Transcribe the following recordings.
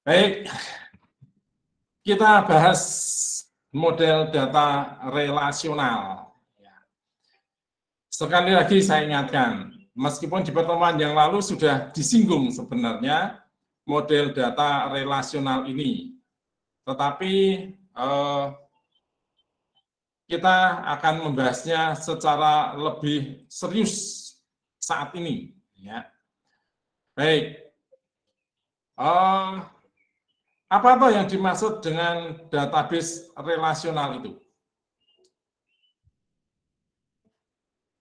Baik, kita bahas model data relasional. Sekali lagi saya ingatkan, meskipun di pertemuan yang lalu sudah disinggung sebenarnya model data relasional ini, tetapi kita akan membahasnya secara lebih serius saat ini. Ya. Baik, apa toh yang dimaksud dengan database relasional itu?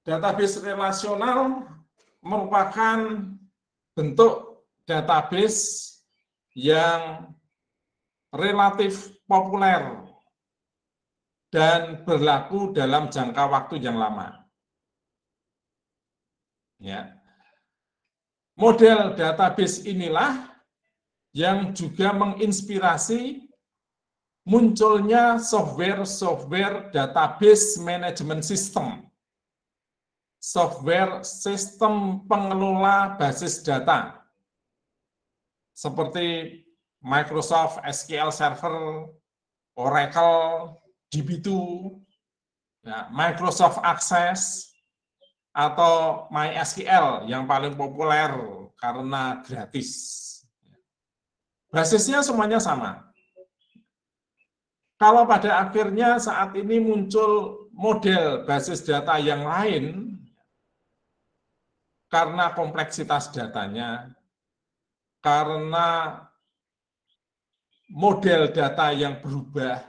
Database relasional merupakan bentuk database yang relatif populer dan berlaku dalam jangka waktu yang lama. Ya. Model database inilah yang juga menginspirasi munculnya software database management system, software sistem pengelola basis data, seperti Microsoft SQL Server, Oracle, DB2, ya, Microsoft Access, atau MySQL yang paling populer karena gratis. Basisnya semuanya sama. Kalau pada akhirnya saat ini muncul model basis data yang lain, karena kompleksitas datanya, karena model data yang berubah,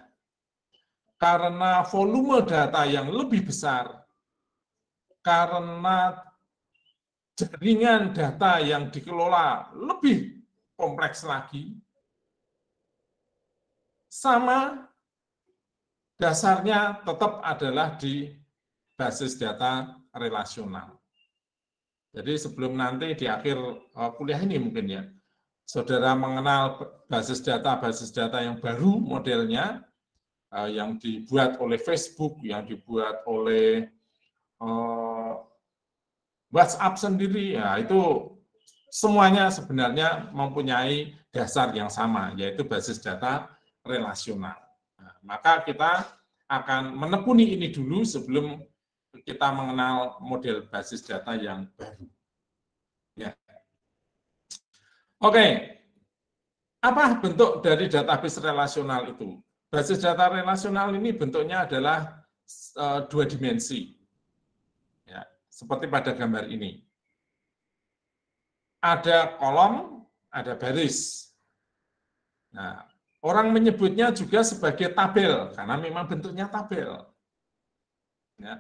karena volume data yang lebih besar, karena jaringan data yang dikelola lebih kompleks lagi, sama dasarnya tetap adalah di basis data relasional. Jadi sebelum nanti di akhir kuliah ini mungkin ya, saudara mengenal basis data yang baru modelnya, yang dibuat oleh Facebook, yang dibuat oleh WhatsApp sendiri, ya itu semuanya sebenarnya mempunyai dasar yang sama, yaitu basis data relasional. Nah, maka kita akan menekuni ini dulu sebelum kita mengenal model basis data yang baru. Ya. Oke, apa bentuk dari database relasional itu? Basis data relasional ini bentuknya adalah dua dimensi, ya, seperti pada gambar ini. Ada kolom, ada baris. Nah, orang menyebutnya juga sebagai tabel, karena memang bentuknya tabel. Ya.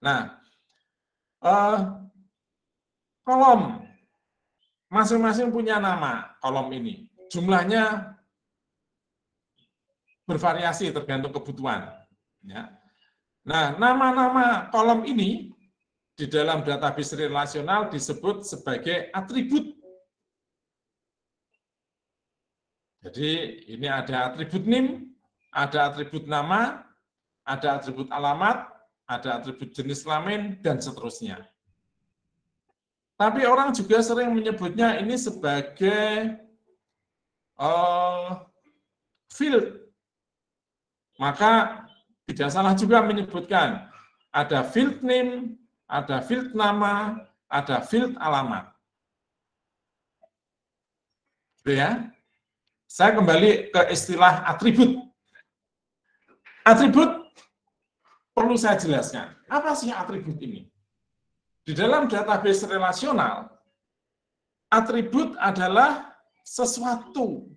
Nah, kolom, masing-masing punya nama kolom ini. Jumlahnya bervariasi tergantung kebutuhan. Ya. Nah, nama-nama kolom ini di dalam database relasional disebut sebagai atribut. Jadi ini ada atribut NIM, ada atribut nama, ada atribut alamat, ada atribut jenis kelamin, dan seterusnya. Tapi orang juga sering menyebutnya ini sebagai field. Maka tidak salah juga menyebutkan ada field name, ada field nama, ada field alamat. Gitu ya. Saya kembali ke istilah atribut. Atribut perlu saya jelaskan. Apa sih atribut ini? Di dalam database relasional, atribut adalah sesuatu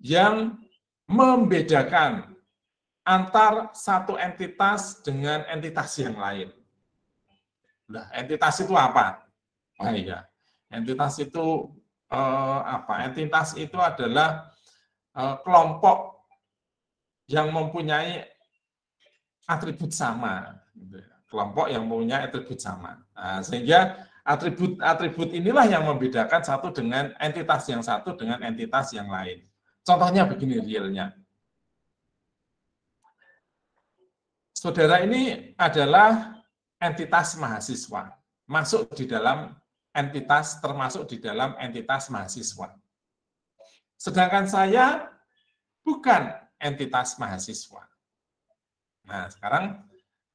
yang membedakan antar satu entitas dengan entitas yang lain. Nah, entitas itu apa? Oh iya, entitas itu apa? Entitas itu adalah kelompok yang mempunyai atribut sama, kelompok yang mempunyai atribut sama. Nah, sehingga atribut inilah yang membedakan satu dengan entitas yang satu dengan entitas yang lain. Contohnya begini realnya. Saudara ini adalah entitas mahasiswa, masuk di dalam entitas, termasuk di dalam entitas mahasiswa. Sedangkan saya bukan entitas mahasiswa. Nah, sekarang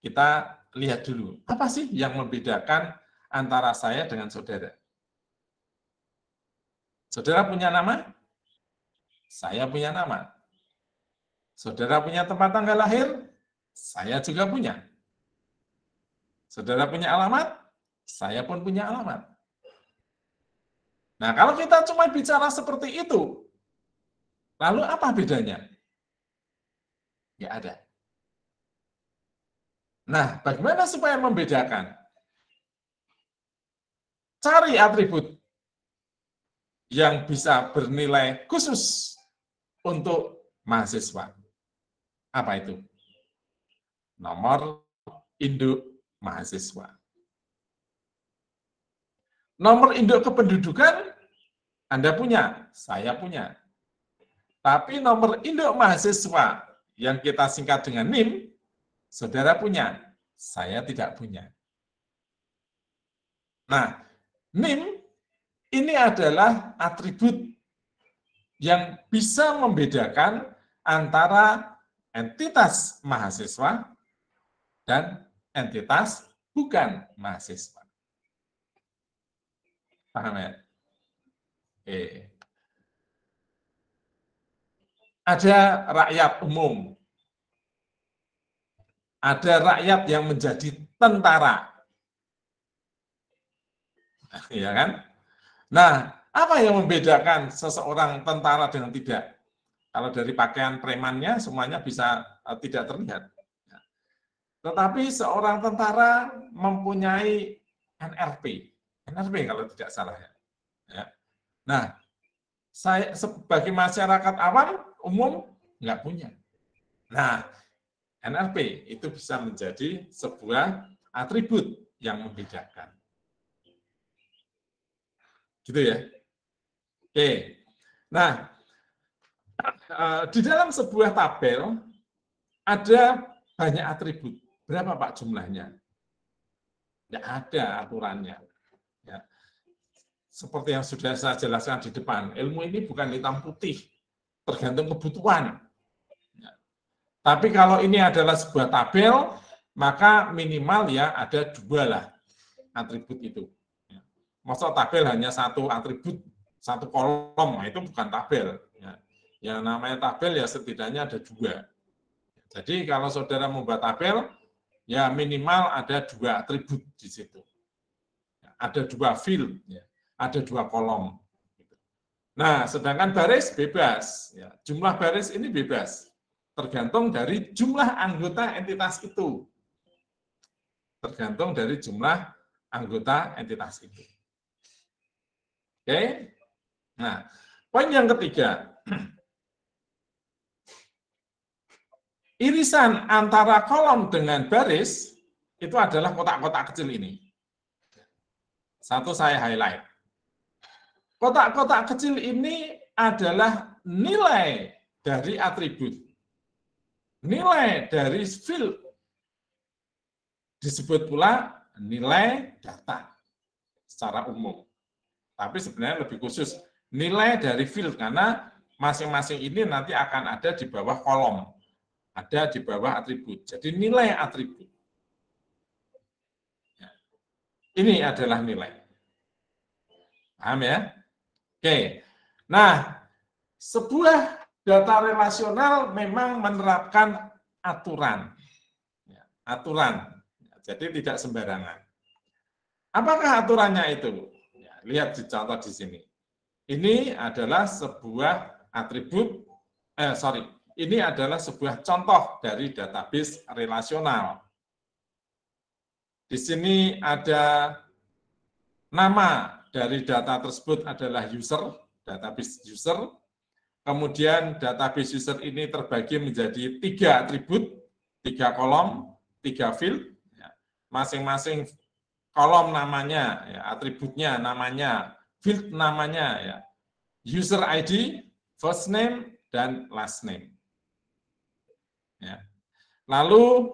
kita lihat dulu, apa sih yang membedakan antara saya dengan saudara? Saudara punya nama? Saya punya nama. Saudara punya tempat tanggal lahir? Saya juga punya. Saudara punya alamat? Saya pun punya alamat. Nah, kalau kita cuma bicara seperti itu, lalu apa bedanya? Ya ada. Nah, bagaimana supaya membedakan? Cari atribut yang bisa bernilai khusus untuk mahasiswa. Apa itu? Nomor induk mahasiswa. Nomor induk kependudukan Anda punya, saya punya. Tapi nomor induk mahasiswa yang kita singkat dengan NIM, saudara punya, saya tidak punya. Nah, NIM ini adalah atribut yang bisa membedakan antara entitas mahasiswa dan entitas bukan mahasiswa. Paham ya? Oke. Ada rakyat umum. Ada rakyat yang menjadi tentara. Ya kan? Nah, apa yang membedakan seseorang tentara dengan tidak? Kalau dari pakaian premannya semuanya bisa tidak terlihat. Tetapi seorang tentara mempunyai NRP. NRP kalau tidak salah ya. Nah, saya sebagai masyarakat awam umum nggak punya. Nah, NRP itu bisa menjadi sebuah atribut yang membedakan. Gitu ya. Oke. Nah, di dalam sebuah tabel ada banyak atribut. Berapa Pak jumlahnya? Tidak ada aturannya. Ya. Seperti yang sudah saya jelaskan di depan, ilmu ini bukan hitam putih, tergantung kebutuhan. Ya. Tapi kalau ini adalah sebuah tabel, maka minimal ya ada 2 lah atribut itu. Ya. Masa tabel hanya 1 atribut, 1 kolom, nah itu bukan tabel. Ya. Yang namanya tabel ya setidaknya ada 2. Jadi kalau saudara membuat tabel, ya minimal ada 2 atribut di situ. Ada 2 field, ya. Ada 2 kolom. Nah, sedangkan baris bebas. Ya. Jumlah baris ini bebas. Tergantung dari jumlah anggota entitas itu. Tergantung dari jumlah anggota entitas itu. Oke? Nah, poin yang ketiga. Irisan antara kolom dengan baris itu adalah kotak-kotak kecil ini. Satu saya highlight. Kotak-kotak kecil ini adalah nilai dari atribut. Nilai dari field. Disebut pula nilai data secara umum. Tapi sebenarnya lebih khusus nilai dari field, karena masing-masing ini nanti akan ada di bawah kolom. Ada di bawah atribut. Jadi nilai atribut. Ini adalah nilai. Paham ya? Oke. Nah, sebuah data relasional memang menerapkan aturan. Aturan. Jadi tidak sembarangan. Apakah aturannya itu? Ya, lihat di contoh di sini. Ini adalah sebuah atribut, ini adalah sebuah contoh dari database relasional. Di sini ada nama dari data tersebut adalah user, database user. Kemudian database user ini terbagi menjadi 3 atribut, 3 kolom, 3 field. Masing-masing kolom namanya, ya, atributnya namanya, field namanya, ya, user ID, first name, dan last name. Ya. Lalu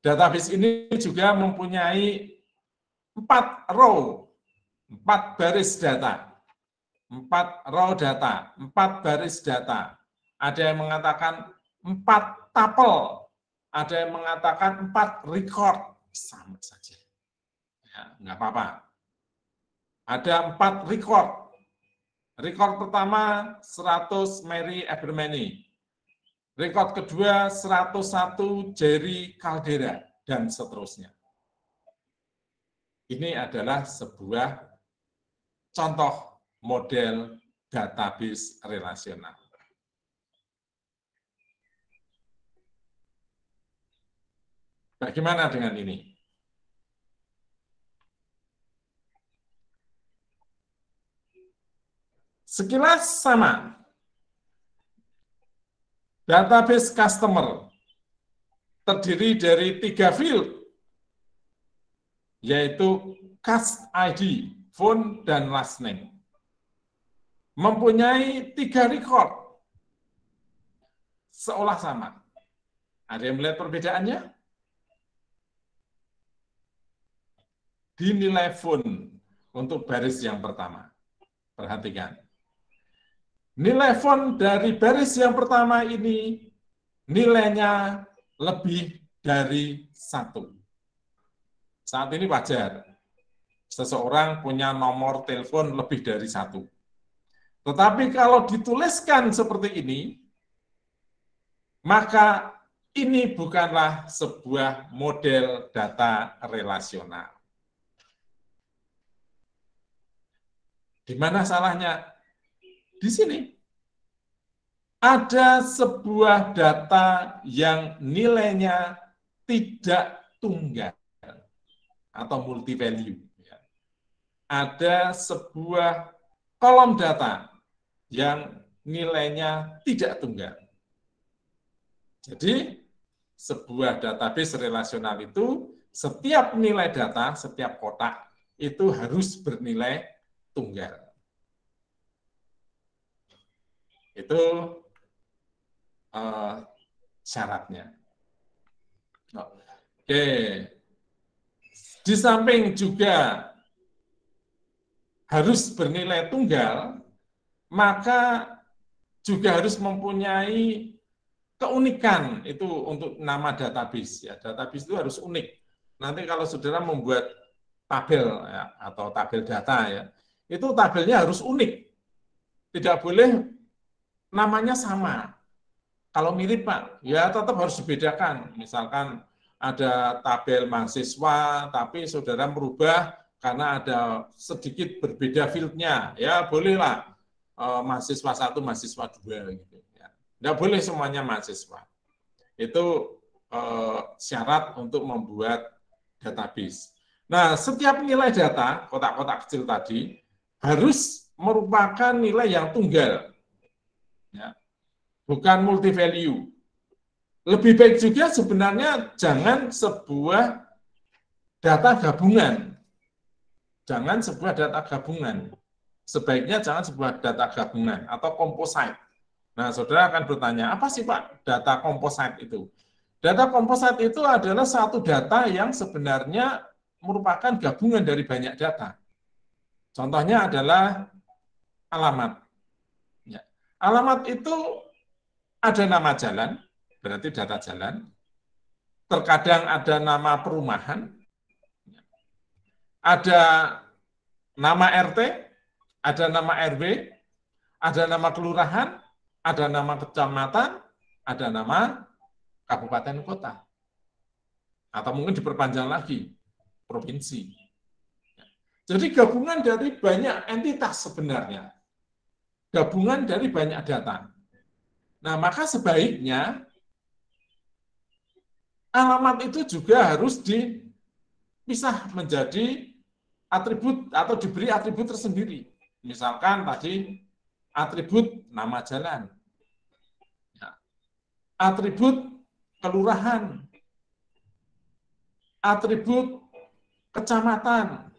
database ini juga mempunyai 4 row, 4 baris data. 4 raw data, 4 baris data. Ada yang mengatakan 4 tuple, ada yang mengatakan 4 record, sama saja. Ya, nggak apa-apa. Ada 4 record. Record pertama 100 Mary Abermany. Record kedua 101 Jerry Caldera, dan seterusnya. Ini adalah sebuah contoh model database relasional. Bagaimana dengan ini? Sekilas sama. Database customer terdiri dari 3 field, yaitu cast ID, phone, dan last name. Mempunyai 3 record, seolah sama. Ada yang melihat perbedaannya? Di nilai phone untuk baris yang pertama. Perhatikan. Nilai phone dari baris yang pertama ini nilainya lebih dari 1. Saat ini wajar. Seseorang punya nomor telepon lebih dari 1. Tetapi kalau dituliskan seperti ini, maka ini bukanlah sebuah model data relasional. Di mana salahnya? Di sini. Ada sebuah data yang nilainya tidak tunggal atau multi-value. Ada sebuah kolom data yang nilainya tidak tunggal. Jadi, sebuah database relasional itu, setiap nilai data, setiap kotak, itu harus bernilai tunggal. Itu syaratnya. Oke. Di samping juga harus bernilai tunggal, maka juga harus mempunyai keunikan itu untuk nama database. Ya, database itu harus unik. Nanti kalau saudara membuat tabel ya, atau tabel data ya, itu tabelnya harus unik. Tidak boleh namanya sama. Kalau mirip Pak, ya tetap harus dibedakan. Misalkan ada tabel mahasiswa, tapi saudara merubah karena ada sedikit berbeda fieldnya, ya bolehlah mahasiswa 1, mahasiswa 2 gitu. Ya. Nggak boleh semuanya mahasiswa. Itu syarat untuk membuat database. Nah, setiap nilai data, kotak-kotak kecil tadi, harus merupakan nilai yang tunggal. Ya. Bukan multi-value. Lebih baik juga sebenarnya jangan sebuah data gabungan. Jangan sebuah data gabungan. Sebaiknya jangan sebuah data gabungan atau composite. Nah, saudara akan bertanya, apa sih Pak data composite itu? Data composite itu adalah satu data yang sebenarnya merupakan gabungan dari banyak data. Contohnya adalah alamat. Ya. Alamat itu ada nama jalan, berarti data jalan. Terkadang ada nama perumahan, ada nama RT, ada nama RW, ada nama kelurahan, ada nama kecamatan, ada nama kabupaten kota. Atau mungkin diperpanjang lagi, provinsi. Jadi gabungan dari banyak entitas sebenarnya. Gabungan dari banyak data. Nah, maka sebaiknya alamat itu juga harus dipisah menjadi atribut atau diberi atribut tersendiri. Misalkan tadi atribut nama jalan, atribut kelurahan, atribut kecamatan,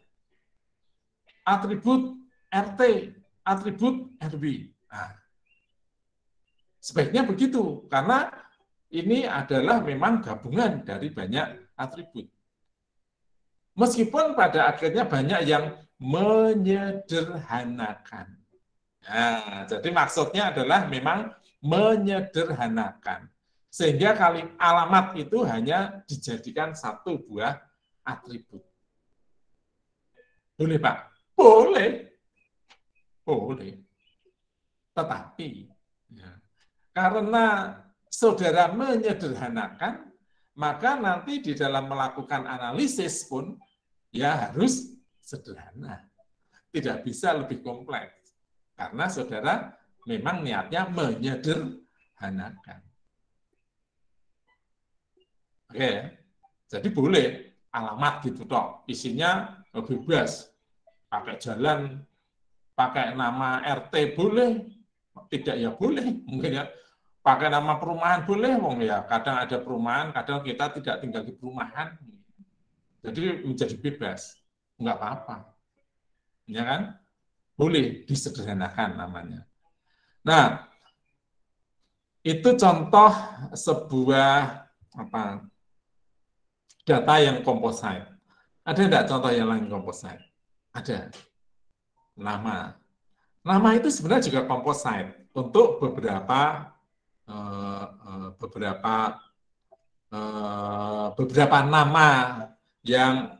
atribut RT, atribut RW. Nah, sebaiknya begitu, karena ini adalah memang gabungan dari banyak atribut. Meskipun pada akhirnya banyak yang menyederhanakan. Nah, jadi maksudnya adalah memang menyederhanakan. Sehingga alamat itu hanya dijadikan satu buah atribut. Boleh, Pak? Boleh. Boleh. Tetapi, ya, karena saudara menyederhanakan, maka nanti di dalam melakukan analisis pun, ya harus sederhana. Tidak bisa lebih kompleks. Karena saudara memang niatnya menyederhanakan. Oke, jadi boleh alamat gitu toh, isinya bebas, pakai jalan, pakai nama RT boleh, tidak ya boleh, mungkin ya pakai nama perumahan boleh, wong ya kadang ada perumahan, kadang kita tidak tinggal di perumahan, jadi menjadi bebas, nggak apa-apa, ya kan? Boleh disederhanakan namanya. Nah, itu contoh sebuah data yang komposit. Ada enggak contoh yang lain komposit? Ada. Nama. Nama itu sebenarnya juga komposit untuk beberapa nama yang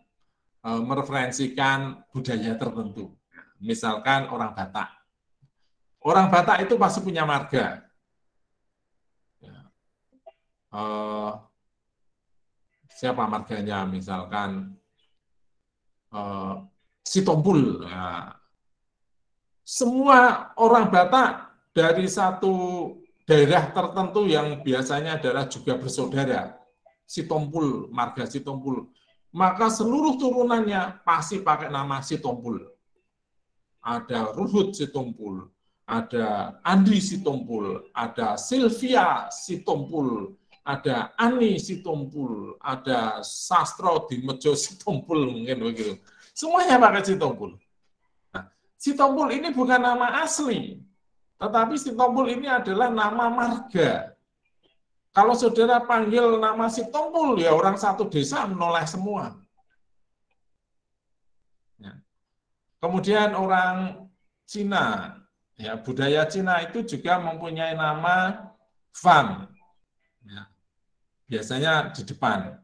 mereferensikan budaya tertentu. Misalkan orang Batak. Orang Batak itu pasti punya marga. Siapa marganya? Misalkan Sitompul. Ya. Semua orang Batak dari satu daerah tertentu yang biasanya adalah juga bersaudara, Sitompul, marga Sitompul, maka seluruh turunannya pasti pakai nama Sitompul. Ada Ruhut Sitompul, ada Andi Sitompul, ada Sylvia Sitompul, ada Ani Sitompul, ada Sastro Dimejo Sitompul, mungkin begitu. Semuanya pakai Sitompul. Nah, Sitompul ini bukan nama asli, tetapi Sitompul ini adalah nama marga. Kalau saudara panggil nama Sitompul, ya orang satu desa menoleh semua. Ya. Kemudian orang Cina, ya budaya Cina itu juga mempunyai nama Fan. Ya. Biasanya di depan.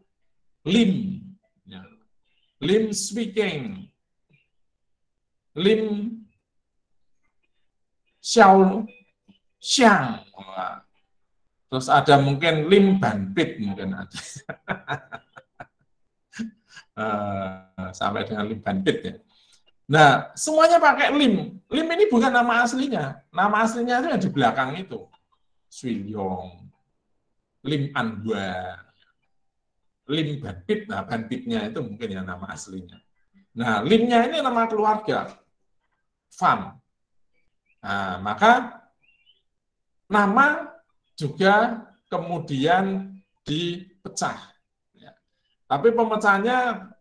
Lim. Ya. Lim Swikeng. Lim Xiao Xiang. Terus ada mungkin Lim Banpit mungkin ada. Sampai dengan Lim Banpit ya. Nah, semuanya pakai Lim. Lim ini bukan nama aslinya. Nama aslinya itu yang di belakang itu. Swilyong, Lim Anhua, Lim Banpit. Nah, Banpitnya itu mungkin yang nama aslinya. Nah, Limnya ini nama keluarga. Fam. Nah, maka nama juga kemudian dipecah. Ya. Tapi pemecahannya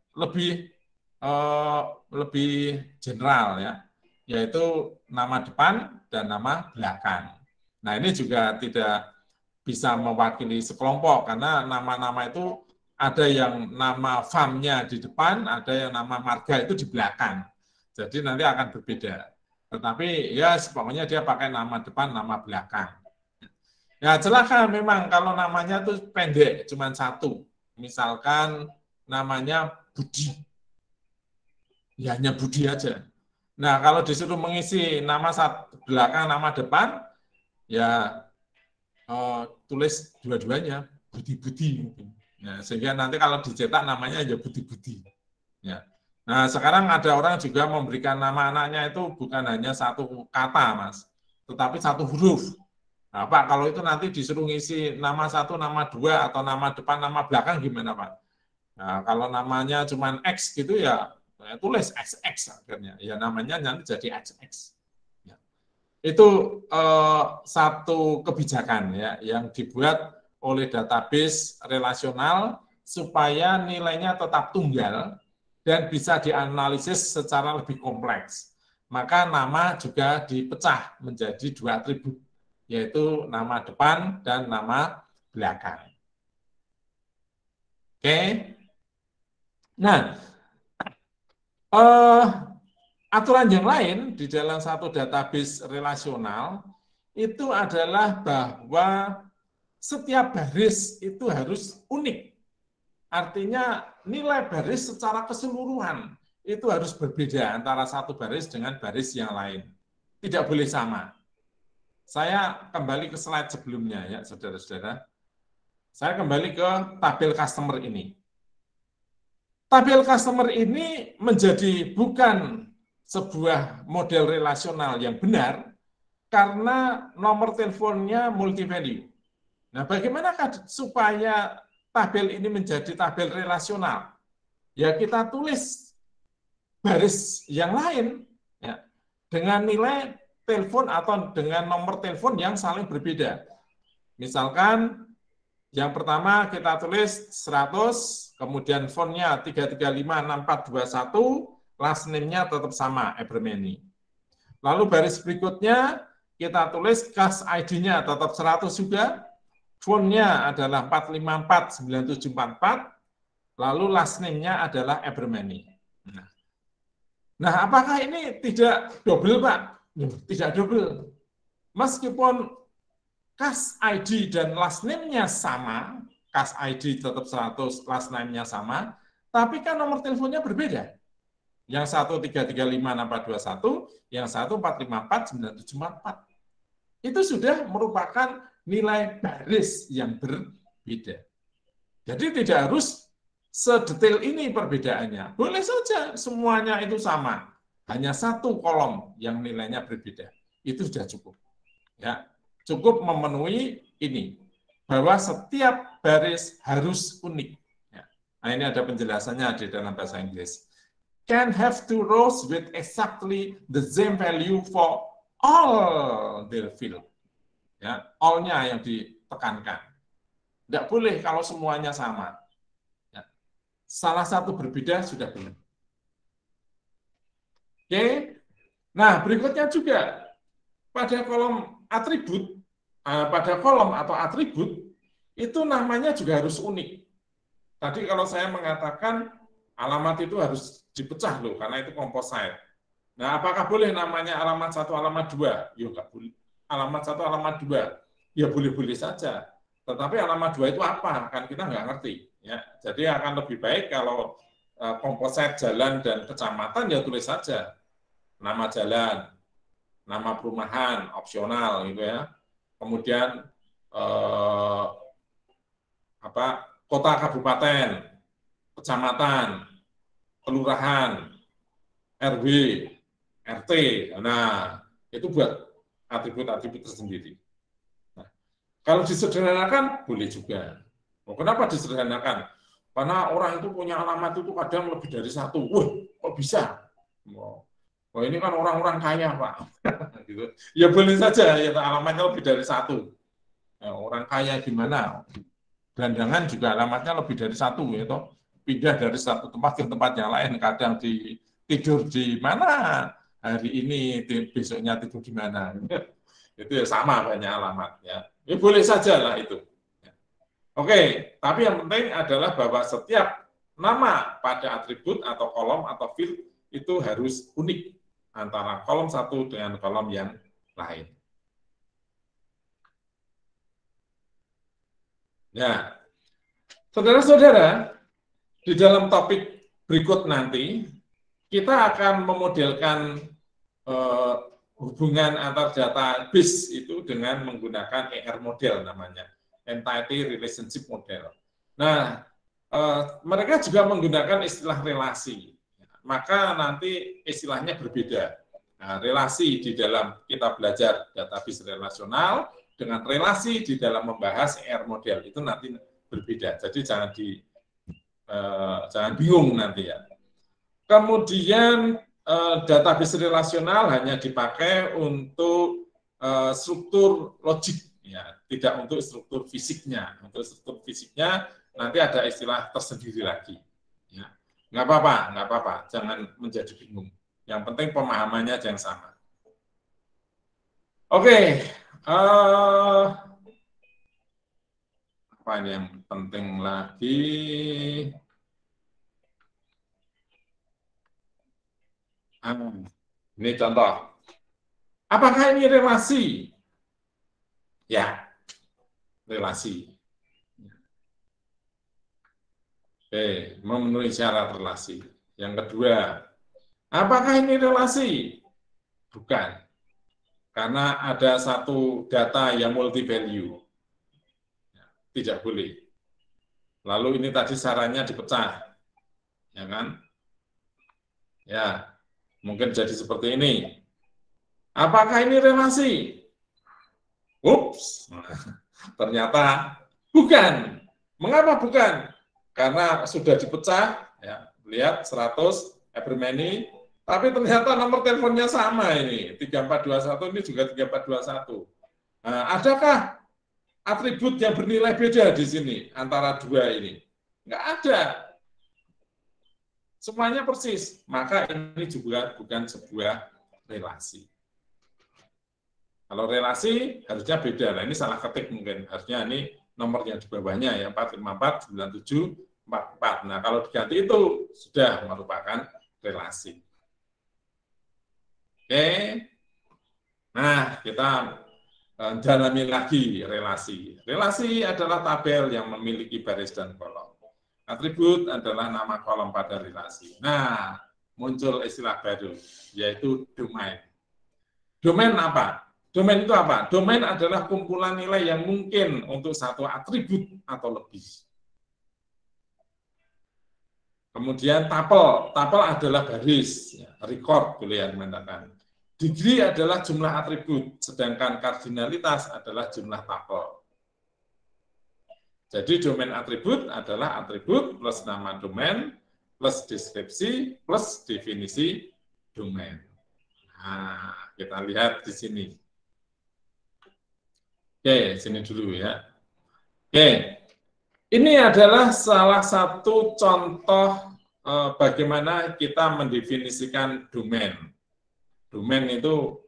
lebih general ya, yaitu nama depan dan nama belakang. Nah ini juga tidak bisa mewakili sekelompok karena nama-nama itu ada yang nama farmnya di depan, ada yang nama marga itu di belakang. Jadi nanti akan berbeda. Tetapi ya pokoknya dia pakai nama depan, nama belakang. Ya celaka memang kalau namanya itu pendek, cuma satu. Misalkan namanya Budi. Ya hanya Budi aja. Nah, kalau disuruh mengisi nama belakang, nama depan, ya tulis dua-duanya, Budi-Budi. Ya, sehingga nanti kalau dicetak namanya ya Budi-Budi. Ya. Nah, sekarang ada orang juga memberikan nama anaknya itu bukan hanya satu kata, Mas, tetapi satu huruf. Nah, Pak, kalau itu nanti disuruh ngisi nama satu, nama dua, atau nama depan, nama belakang gimana, Pak? Nah, kalau namanya cuma X gitu ya, tulis XX akhirnya, ya namanya nanti jadi XX. Ya. Itu satu kebijakan ya yang dibuat oleh database relasional supaya nilainya tetap tunggal dan bisa dianalisis secara lebih kompleks. Maka nama juga dipecah menjadi dua atribut, yaitu nama depan dan nama belakang. Oke. Nah, aturan yang lain di dalam satu database relasional itu adalah bahwa setiap baris itu harus unik. Artinya nilai baris secara keseluruhan itu harus berbeda antara satu baris dengan baris yang lain. Tidak boleh sama. Saya kembali ke slide sebelumnya ya, saudara-saudara. Saya kembali ke tabel customer ini. Tabel customer ini menjadi bukan sebuah model relasional yang benar karena nomor teleponnya multi value. Nah, bagaimana supaya tabel ini menjadi tabel relasional? Ya, kita tulis baris yang lain ya, dengan nilai telepon atau dengan nomor telepon yang saling berbeda. Misalkan yang pertama kita tulis 100, kemudian fontnya 3356421, last name-nya tetap sama, Ebremeni. Lalu baris berikutnya kita tulis cash ID-nya tetap 100 juga, fontnya adalah 4549744, lalu last name-nya adalah Ebremeni. Nah, apakah ini tidak double, Pak? Tidak double. Meskipun cash ID dan last name-nya sama, cash ID tetap 100, last name-nya sama, tapi kan nomor teleponnya berbeda. Yang satu 3356421, yang satu 4549744. Itu sudah merupakan nilai baris yang berbeda. Jadi tidak harus sedetail ini perbedaannya. Boleh saja semuanya itu sama. Hanya satu kolom yang nilainya berbeda. Itu sudah cukup. Ya, cukup memenuhi ini. Bahwa setiap baris harus unik. Ya. Nah, ini ada penjelasannya di dalam bahasa Inggris. Can have two rows with exactly the same value for all their field. Ya, all-nya yang ditekankan. Tidak boleh kalau semuanya sama. Ya. Salah satu berbeda sudah belum. Oke. Nah, berikutnya juga pada kolom atribut, pada kolom atau atribut itu namanya juga harus unik. Tadi kalau saya mengatakan alamat itu harus dipecah loh, karena itu composite. Nah, apakah boleh namanya alamat 1, alamat 2? Ya enggak boleh. Alamat 1, alamat 2. Ya boleh-boleh saja. Tetapi alamat 2 itu apa? Kan kita nggak ngerti. Ya. Jadi akan lebih baik kalau composite jalan dan kecamatan ya tulis saja. Nama jalan, nama perumahan, opsional gitu ya. Kemudian kota, kabupaten, kecamatan, kelurahan, RW, RT. Nah, itu buat atribut-atribut tersendiri. Nah, kalau disederhanakan, boleh juga. Oh, kenapa disederhanakan? Karena orang itu punya alamat itu kadang lebih dari satu. Wah, kok bisa? Wah, ini kan orang-orang kaya, Pak. Gitu. Ya boleh saja, ya alamatnya lebih dari satu. Ya, orang kaya gimana? Gelandangan juga alamatnya lebih dari satu, ya toh. Pindah dari satu tempat ke tempat yang lain, kadang tidur di mana hari ini, besoknya tidur di mana. Itu ya sama banyak alamat. Ya boleh saja lah itu. Oke, tapi yang penting adalah bahwa setiap nama pada atribut atau kolom atau field itu harus unik antara kolom satu dengan kolom yang lain. Ya, saudara-saudara, di dalam topik berikut nanti kita akan memodelkan hubungan antar database itu dengan menggunakan ER model namanya, Entity Relationship Model. Nah, mereka juga menggunakan istilah relasi, maka nanti istilahnya berbeda. Nah, relasi di dalam kita belajar database relasional dengan relasi di dalam membahas ER model itu nanti berbeda. Jadi jangan bingung nanti ya. Kemudian database relasional hanya dipakai untuk struktur logik, ya, tidak untuk struktur fisiknya. Untuk struktur fisiknya nanti ada istilah tersendiri lagi. Ya. Nggak apa-apa, jangan menjadi bingung. Yang penting pemahamannya yang sama. Oke, apa ini yang penting lagi? Ini contoh. Apakah ini relasi? Ya, relasi. Oke, memenuhi syarat relasi. Yang kedua, apakah ini relasi? Bukan. Karena ada satu data yang multi value. Tidak boleh. Lalu ini tadi sarannya dipecah. Ya kan? Ya, mungkin jadi seperti ini. Apakah ini relasi? Ups, ternyata bukan. Mengapa bukan? Karena sudah dipecah, ya, lihat 100, every many, tapi ternyata nomor teleponnya sama ini, 3421 ini juga 3421. Nah, adakah atribut yang bernilai beda di sini antara dua ini? Enggak ada. Semuanya persis, maka ini juga bukan sebuah relasi. Kalau relasi harusnya beda. Nah, ini salah ketik mungkin. Harusnya ini nomornya di bawahnya ya 454 97 44. Nah, kalau diganti itu sudah merupakan relasi. Oke. Nah, kita dalami lagi relasi. Relasi adalah tabel yang memiliki baris dan kolom. Atribut adalah nama kolom pada relasi. Nah, muncul istilah baru, yaitu domain. Domain apa? Domain itu apa? Domain adalah kumpulan nilai yang mungkin untuk satu atribut atau lebih. Kemudian tapel. Tapel adalah baris, record boleh yang mengatakan. Degree adalah jumlah atribut, sedangkan kardinalitas adalah jumlah tapel. Jadi domain atribut adalah atribut plus nama domain, plus deskripsi, plus definisi domain. Nah, kita lihat di sini. Oke, sini dulu ya. Oke, ini adalah salah satu contoh bagaimana kita mendefinisikan domain. Domain itu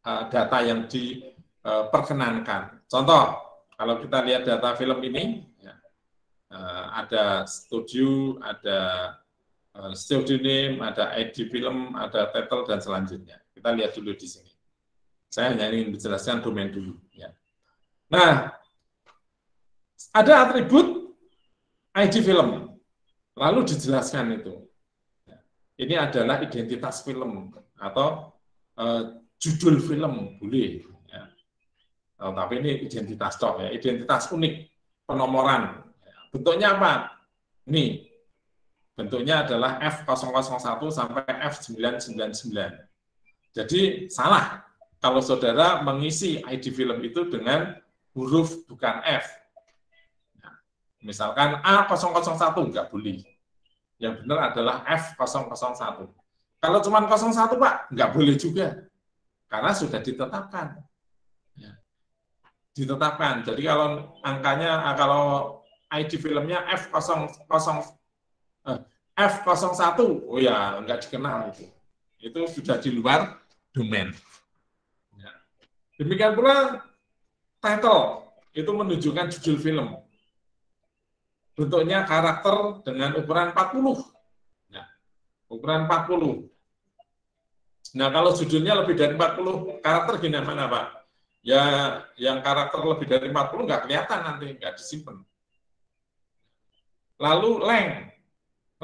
data yang diperkenankan. Contoh, kalau kita lihat data film ini, ya, ada studio, ada studio name, ada ID film, ada title, dan selanjutnya. Kita lihat dulu di sini. Saya hanya ingin menjelaskan domain dulu. Ya. Nah, ada atribut ID film, lalu dijelaskan itu. Ini adalah identitas film atau judul film, boleh. Oh, tapi ini identitas toh ya, identitas unik, penomoran. Bentuknya apa? Ini bentuknya adalah F001 sampai F999. Jadi salah kalau saudara mengisi ID film itu dengan huruf bukan F. Nah, misalkan A001 nggak boleh. Yang benar adalah F001. Kalau cuma 01 Pak, nggak boleh juga. Karena sudah ditetapkan. Ditetapkan. Jadi kalau angkanya, kalau ID filmnya F01, oh ya nggak dikenal itu. Itu sudah di luar domain. Ya. Demikian pula title itu menunjukkan judul film. Bentuknya karakter dengan ukuran 40. Ya. Ukuran 40. Nah kalau judulnya lebih dari 40 karakter gimana Pak? Ya yang karakter lebih dari 40 nggak kelihatan nanti, nggak disimpan. Lalu length.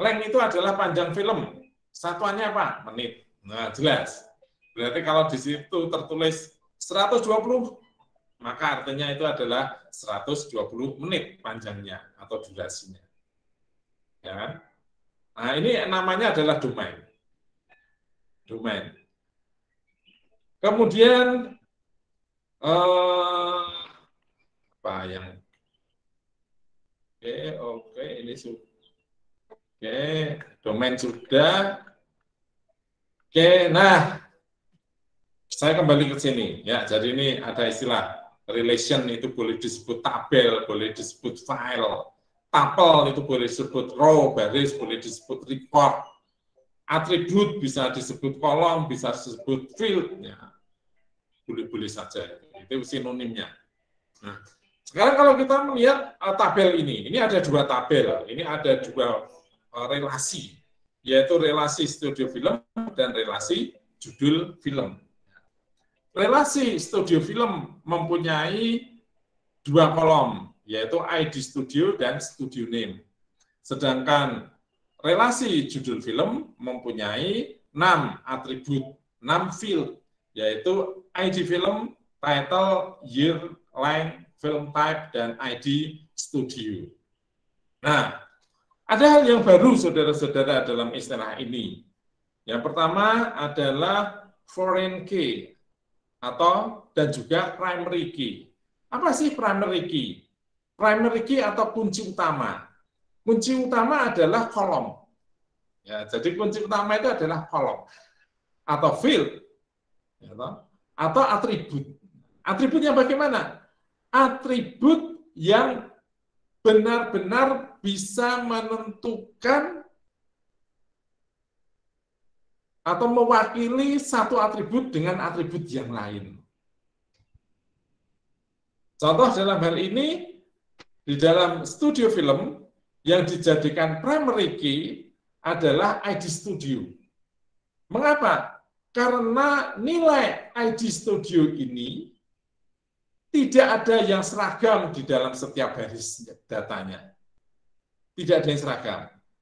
Length itu adalah panjang film. Satuannya apa? Menit. Nah jelas. Berarti kalau di situ tertulis 120, maka artinya itu adalah 120 menit panjangnya atau durasinya. Ya kan? Nah ini namanya adalah domain. Domain. Kemudian apa yang oke ini domain sudah. Nah saya kembali ke sini ya. Jadi ini ada istilah relation, itu boleh disebut tabel, boleh disebut file. Tuple itu boleh disebut row, baris boleh disebut record. Atribut bisa disebut kolom, bisa disebut field. Ya. Boleh-boleh saja. Itu sinonimnya. Nah, sekarang kalau kita melihat tabel ini ada dua tabel, ini ada dua relasi, yaitu relasi studio film dan relasi judul film. Relasi studio film mempunyai 2 kolom, yaitu ID studio dan studio name. Sedangkan relasi judul film mempunyai 6 atribut, 6 field, yaitu ID film, title, year, length, film type, dan ID studio. Nah, ada hal yang baru saudara-saudara dalam istilah ini. Yang pertama adalah foreign key dan juga primary key. Apa sih primary key? Primary key atau kunci utama. Kunci utama adalah kolom. Ya, jadi kunci utama itu adalah kolom atau field ya, atau atribut. Atributnya bagaimana? Atribut yang benar-benar bisa menentukan atau mewakili satu atribut dengan atribut yang lain. Contoh dalam hal ini, di dalam studio film yang dijadikan primary key adalah ID studio. Mengapa? Karena nilai ID studio ini tidak ada yang seragam di dalam setiap baris datanya. Tidak ada yang seragam.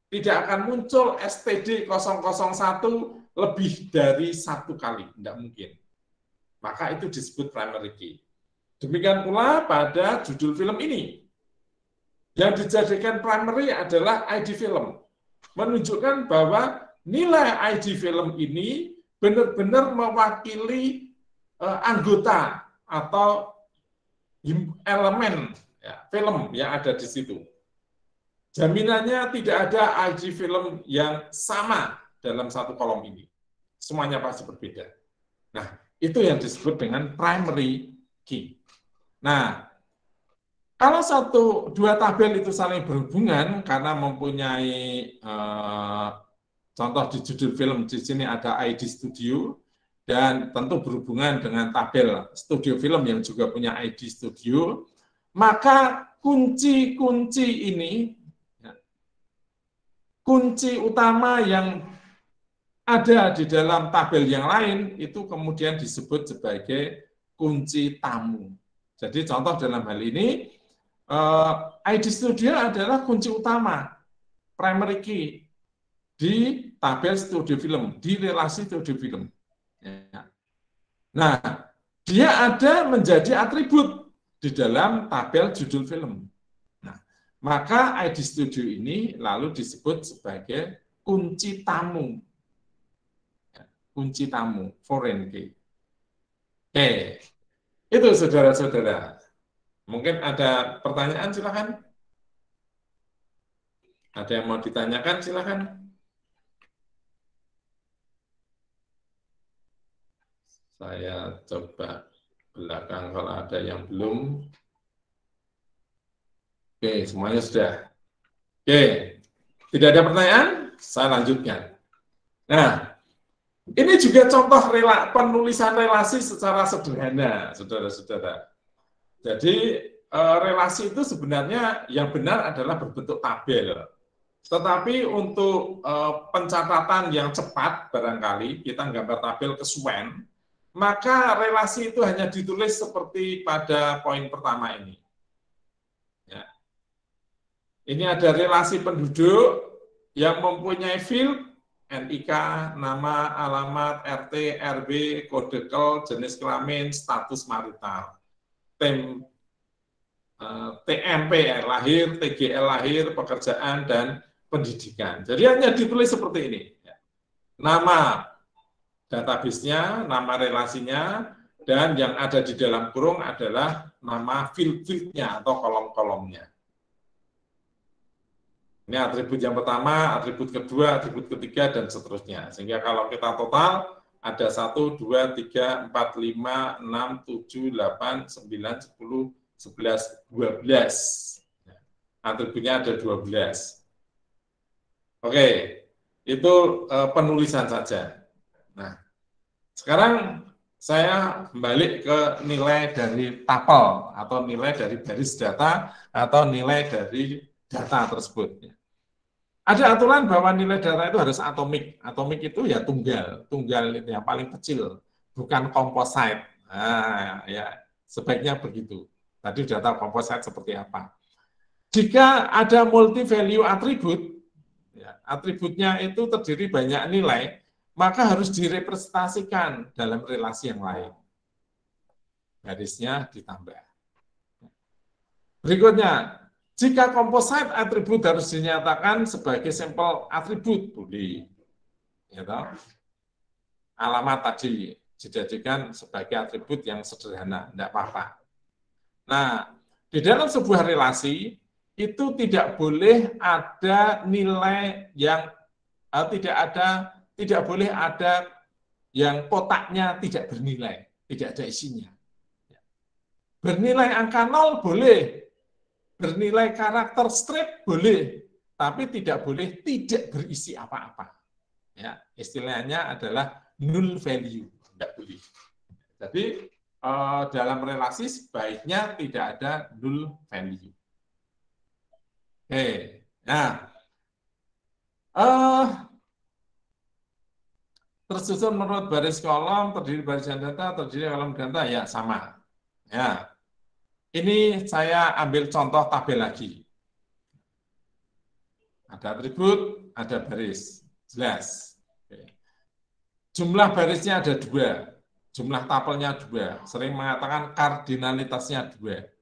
Tidak akan muncul STD 001 lebih dari 1 kali, tidak mungkin. Maka itu disebut primary key. Demikian pula pada judul film ini. Yang dijadikan primary adalah ID film. Menunjukkan bahwa nilai ID film ini benar-benar mewakili anggota atau elemen ya, film yang ada di situ. Jaminannya tidak ada ID film yang sama dalam satu kolom ini. Semuanya pasti berbeda. Nah, itu yang disebut dengan primary key. Nah, kalau 2 tabel itu saling berhubungan karena mempunyai contoh di judul film di sini ada ID studio dan tentu berhubungan dengan tabel studio film yang juga punya ID studio, maka kunci-kunci ini, kunci utama yang ada di dalam tabel yang lain itu kemudian disebut sebagai kunci tamu. Jadi contoh dalam hal ini, ID studio adalah kunci utama, primary key, di tabel studio film, di relasi studio film. Nah, dia ada menjadi atribut di dalam tabel judul film. Nah, maka ID studio ini lalu disebut sebagai kunci tamu. Kunci tamu, foreign key. Oke, itu saudara-saudara. Mungkin ada pertanyaan, silakan. Ada yang mau ditanyakan, silakan. Saya coba belakang kalau ada yang belum. Oke, semuanya sudah. Oke, tidak ada pertanyaan, saya lanjutkan. Nah, ini juga contoh penulisan relasi secara sederhana, saudara-saudara. Jadi, relasi itu sebenarnya yang benar adalah berbentuk tabel. Tetapi untuk pencatatan yang cepat, barangkali kita gambar tabel kesuwen, maka relasi itu hanya ditulis seperti pada poin pertama ini. Ya. Ini ada relasi penduduk yang mempunyai field, NIK, nama, alamat, RT, RB, kode kel, jenis kelamin, status marital, TMP lahir, TGL lahir, pekerjaan, dan pendidikan. Jadi hanya ditulis seperti ini. Nama database-nya, nama relasinya, dan yang ada di dalam kurung adalah nama field-nya atau kolom-kolomnya. Ini atribut yang pertama, atribut kedua, atribut ketiga, dan seterusnya. Sehingga kalau kita total, ada 1, 2, 3, 4, 5, 6, 7, 8, 9, 10, 11, 12. Atributnya ada 12. Oke, itu penulisan saja. Nah, sekarang saya balik ke nilai dari tapel, atau nilai dari baris data, atau nilai dari data tersebut. Ada aturan bahwa nilai data itu harus atomik. Atomik itu ya tunggal itu yang paling kecil, bukan composite. Nah, ya sebaiknya begitu. Tadi sudah tahu composite seperti apa. Jika ada multi value atribut, ya, atributnya itu terdiri banyak nilai, maka harus direpresentasikan dalam relasi yang lain. Garisnya ditambah. Berikutnya, jika composite atribut harus dinyatakan sebagai sampel atribut, boleh. Ya, alamat tadi dijadikan sebagai atribut yang sederhana, tidak apa-apa. Nah, di dalam sebuah relasi itu tidak boleh ada nilai yang tidak boleh ada yang kotaknya tidak bernilai, tidak ada isinya. Bernilai angka 0 boleh, bernilai karakter strip boleh, tapi tidak boleh tidak berisi apa-apa. Ya, istilahnya adalah null value, tidak boleh. Jadi dalam relasi sebaiknya tidak ada null value. Oke, nah tersusun menurut baris kolom, terdiri barisan data, terdiri kolom data, ya sama. Ya, ini saya ambil contoh tabel lagi. Ada atribut, ada baris, jelas. Oke. Jumlah barisnya ada 2, jumlah tapelnya 2. Sering mengatakan kardinalitasnya 2.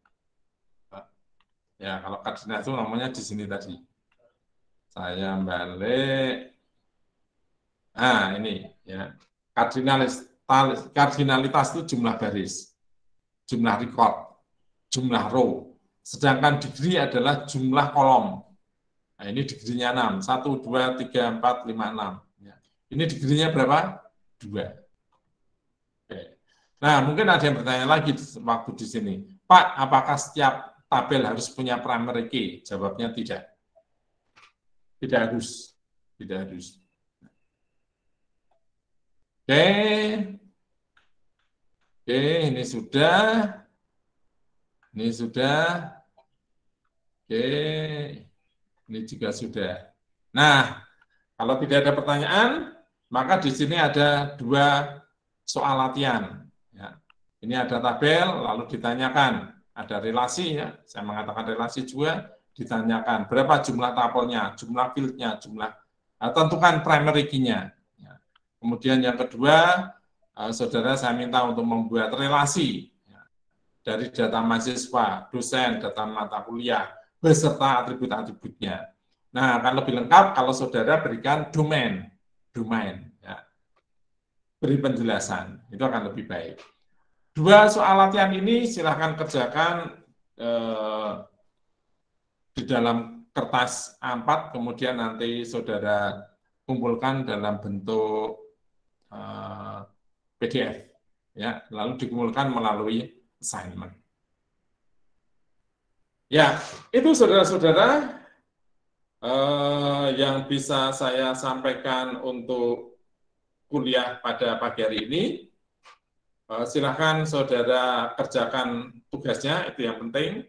Ya, kalau kardinal itu namanya di sini tadi. Saya balik. Nah, ini ya. Kardinalitas itu jumlah baris, jumlah record, jumlah row. Sedangkan degree adalah jumlah kolom. Nah, ini degree-nya 6. 1, 2, 3, 4, 5, 6. Ya. Ini degree-nya berapa? 2. Oke. Nah, mungkin ada yang bertanya lagi waktu di sini. Pak, apakah setiap tabel harus punya primary key? Jawabnya tidak. Tidak harus. Tidak harus. Oke. Oke, ini sudah. Ini sudah. Oke. Ini juga sudah. Nah, kalau tidak ada pertanyaan, maka di sini ada 2 soal latihan. Ya. Ini ada tabel, lalu ditanyakan. Ada relasi, ya. Saya mengatakan relasi juga, ditanyakan berapa jumlah tapelnya, jumlah fieldnya, tentukan primary key-nya. Ya. Kemudian yang kedua, saudara saya minta untuk membuat relasi ya, dari data mahasiswa, dosen, data mata kuliah, beserta atribut-atributnya. Nah, akan lebih lengkap kalau saudara berikan domain, ya. Beri penjelasan, itu akan lebih baik. 2 soal latihan ini silahkan kerjakan di dalam kertas A4, kemudian nanti saudara kumpulkan dalam bentuk PDF, ya, lalu dikumpulkan melalui assignment. Ya, itu saudara-saudara yang bisa saya sampaikan untuk kuliah pada pagi hari ini. Silakan saudara kerjakan tugasnya, itu yang penting.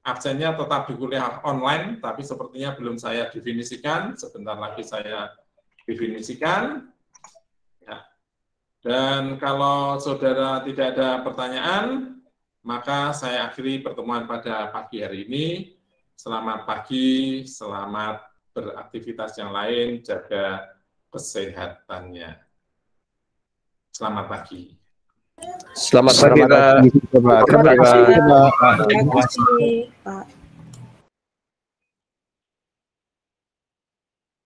Absennya tetap di kuliah online, tapi sepertinya belum saya definisikan. Sebentar lagi saya definisikan. Ya. Dan kalau saudara tidak ada pertanyaan, maka saya akhiri pertemuan pada pagi hari ini. Selamat pagi, selamat beraktivitas yang lain, jaga kesehatannya. Selamat pagi. Selamat pagi, Pak. Terima kasih, Pak.